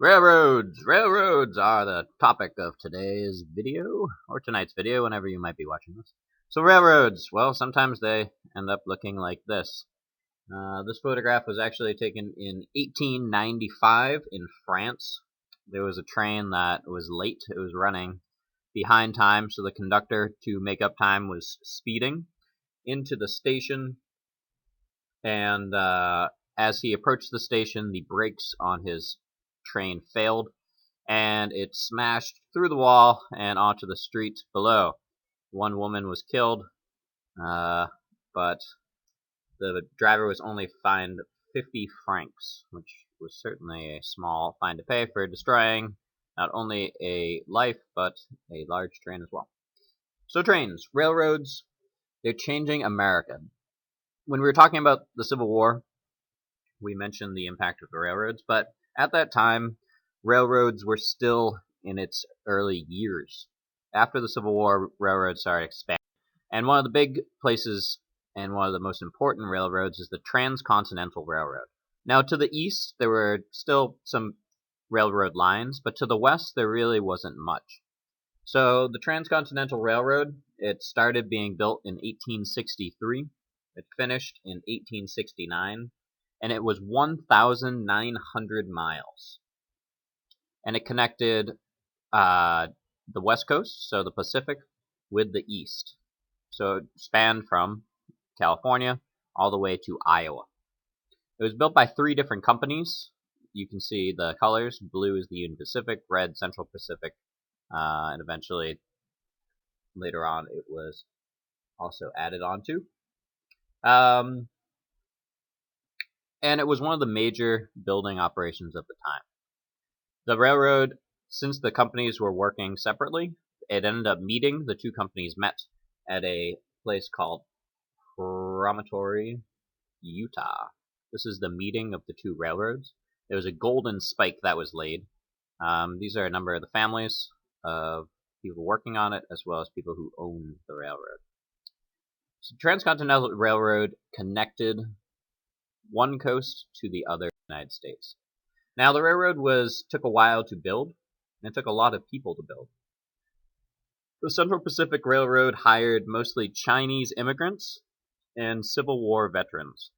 Railroads! Railroads are the topic of today's video, or tonight's video, whenever you might be watching this. So railroads, well, sometimes they end up looking like this. This photograph was actually taken in 1895 in France. There was a train that was late. It was running behind time, so the conductor, to make up time, was speeding into the station, and as he approached the station, the brakes on his train failed, and it smashed through the wall and onto the street below. One woman was killed, but the driver was only fined 50 francs, which was certainly a small fine to pay for destroying not only a life, but a large train as well. So trains, railroads, they're changing America. When we were talking about the Civil War, we mentioned the impact of the railroads, but at that time, railroads were still in its early years. After the Civil War, railroads started expanding. And one of the big places and one of the most important railroads is the Transcontinental Railroad. Now, to the east, there were still some railroad lines, but to the west, there really wasn't much. So the Transcontinental Railroad, it started being built in 1863. It finished in 1869, and it was 1,900 miles. And it connected the west coast, so the Pacific, with the east. So it spanned from California all the way to Iowa. It was built by 3 different companies. You can see the colors. Blue is the Union Pacific, red Central Pacific, and eventually later on it was also added onto. And it was one of the major building operations of the time. The railroad, since the companies were working separately, it ended up meeting. The 2 companies met at a place called Promontory, Utah. This is the meeting of the 2 railroads. There was a golden spike that was laid. These are a number of the families of people working on it, as well as people who own the railroad. So Transcontinental Railroad connected one coast to the other United States. Now the railroad took a while to build, and it took a lot of people to build. The Central Pacific Railroad hired mostly Chinese immigrants and Civil War veterans.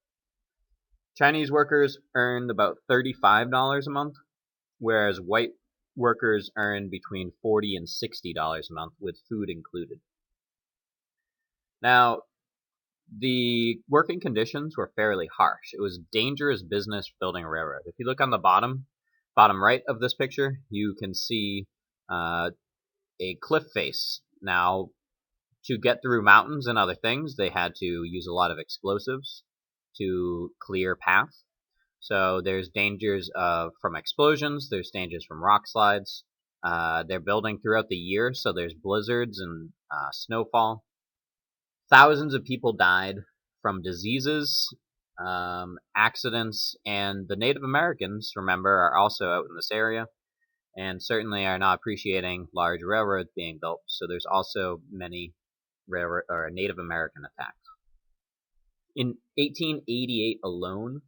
Chinese workers earned about $35 a month, whereas white workers earned between $40 and $60 a month, with food included. Now, the working conditions were fairly harsh. It was dangerous business building a railroad. If you look on the bottom right of this picture, you can see a cliff face. Now, to get through mountains and other things, they had to use a lot of explosives to clear path. So there's dangers from explosions, there's dangers from rock slides. They're building throughout the year, so there's blizzards and snowfall. Thousands of people died from diseases, accidents, and the Native Americans, remember, are also out in this area, and certainly are not appreciating large railroads being built. So there's also many Native American attacks. In 1888 alone,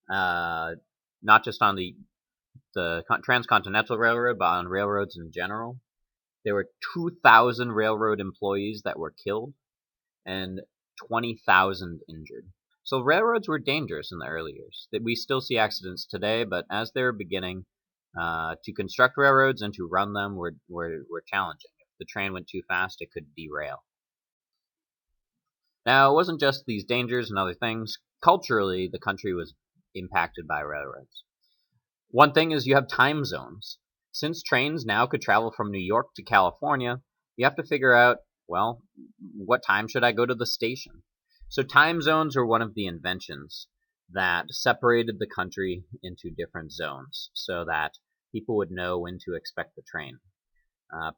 not just on the Transcontinental Railroad, but on railroads in general, there were 2,000 railroad employees that were killed and 20,000 injured. So railroads were dangerous in the early years. We still see accidents today, but as they were beginning, to construct railroads and to run them were challenging. If the train went too fast, it could derail. Now, it wasn't just these dangers and other things. Culturally, the country was impacted by railroads. One thing is you have time zones. Since trains now could travel from New York to California, you have to figure out, well, what time should I go to the station? So time zones were one of the inventions that separated the country into different zones so that people would know when to expect the train.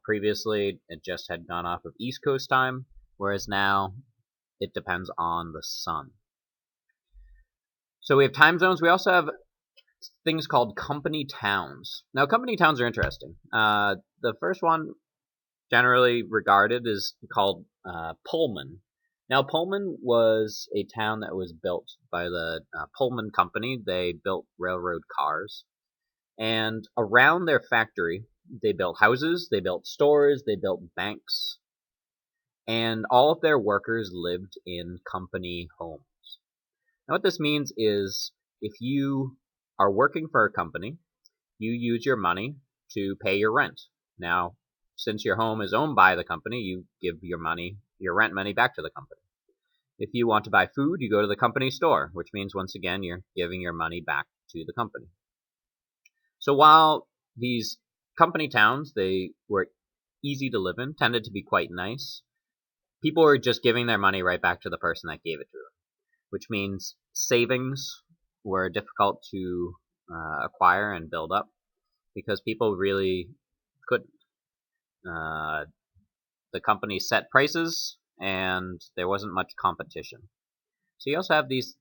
Previously, it just had gone off of East Coast time, whereas now it depends on the sun. So we have time zones. We also have things called company towns. Now, company towns are interesting. The first one, generally regarded, is called Pullman. Now, Pullman was a town that was built by the Pullman company. They built railroad cars. And around their factory, they built houses, they built stores, they built banks, and all of their workers lived in company homes. Now, what this means is if you are working for a company, you use your money to pay your rent. Now, since your home is owned by the company, you give your rent money back to the company. If you want to buy food, you go to the company store, which means once again you're giving your money back to the company. So while these company towns, they were easy to live in, tended to be quite nice, people were just giving their money right back to the person that gave it to them, which means savings were difficult to acquire and build up because people really couldn't. The company set prices and there wasn't much competition. So you also have these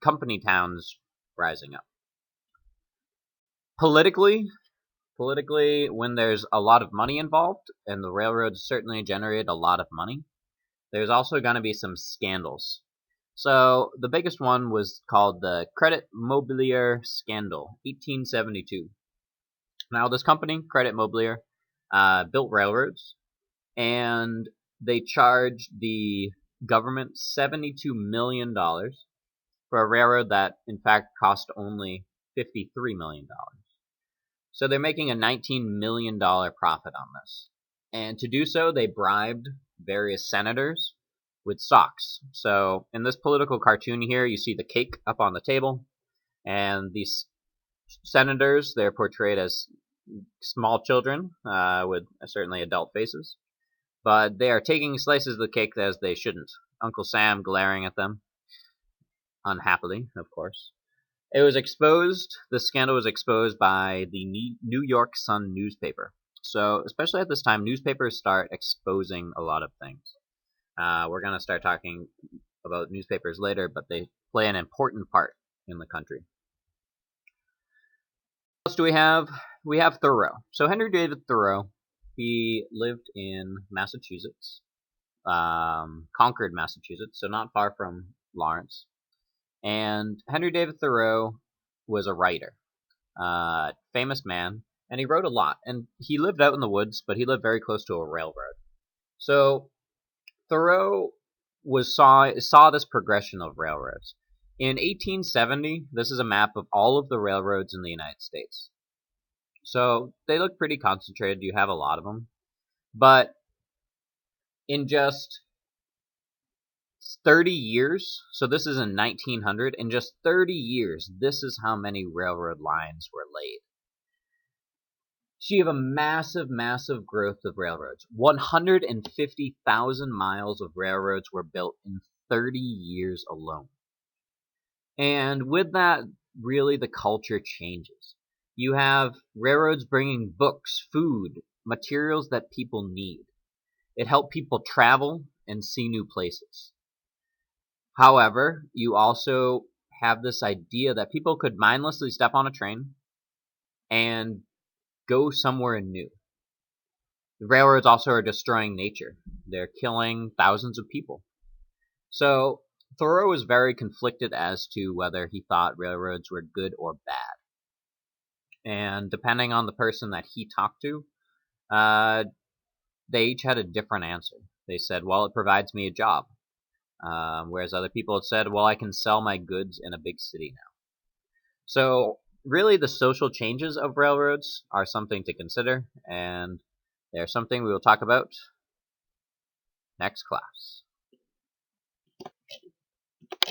company towns rising up. Politically, when there's a lot of money involved, and the railroads certainly generated a lot of money, there's also going to be some scandals. So the biggest one was called the Credit Mobilier Scandal, 1872. Now this company, Credit Mobilier, built railroads, and they charged the government $72 million for a railroad that in fact cost only $53 million. So they're making a $19 million profit on this. And to do so, they bribed various senators with stocks. So in this political cartoon here, you see the cake up on the table, and these senators, they're portrayed as small children with certainly adult faces, but they are taking slices of the cake as they shouldn't. Uncle Sam glaring at them, unhappily, of course. The scandal was exposed by the New York Sun newspaper. So, especially at this time, newspapers start exposing a lot of things. We're going to start talking about newspapers later, but they play an important part in the country. What else do we have? We have Thoreau. So Henry David Thoreau, he lived in Massachusetts, Concord, Massachusetts, so not far from Lawrence. And Henry David Thoreau was a writer, famous man, and he wrote a lot. And he lived out in the woods, but he lived very close to a railroad. So Thoreau saw this progression of railroads. In 1870, this is a map of all of the railroads in the United States. So they look pretty concentrated. You have a lot of them. But in just 30 years, so this is in 1900, in just 30 years, this is how many railroad lines were laid. So you have a massive, massive growth of railroads. 150,000 miles of railroads were built in 30 years alone. And with that, really the culture changes. You have railroads bringing books, food, materials that people need. It helped people travel and see new places. However, you also have this idea that people could mindlessly step on a train and go somewhere new. The railroads also are destroying nature. They're killing thousands of people. So Thoreau was very conflicted as to whether he thought railroads were good or bad. And depending on the person that he talked to, they each had a different answer. They said, well, it provides me a job. Whereas other people had said, well, I can sell my goods in a big city now. So really the social changes of railroads are something to consider, and they're something we will talk about next class.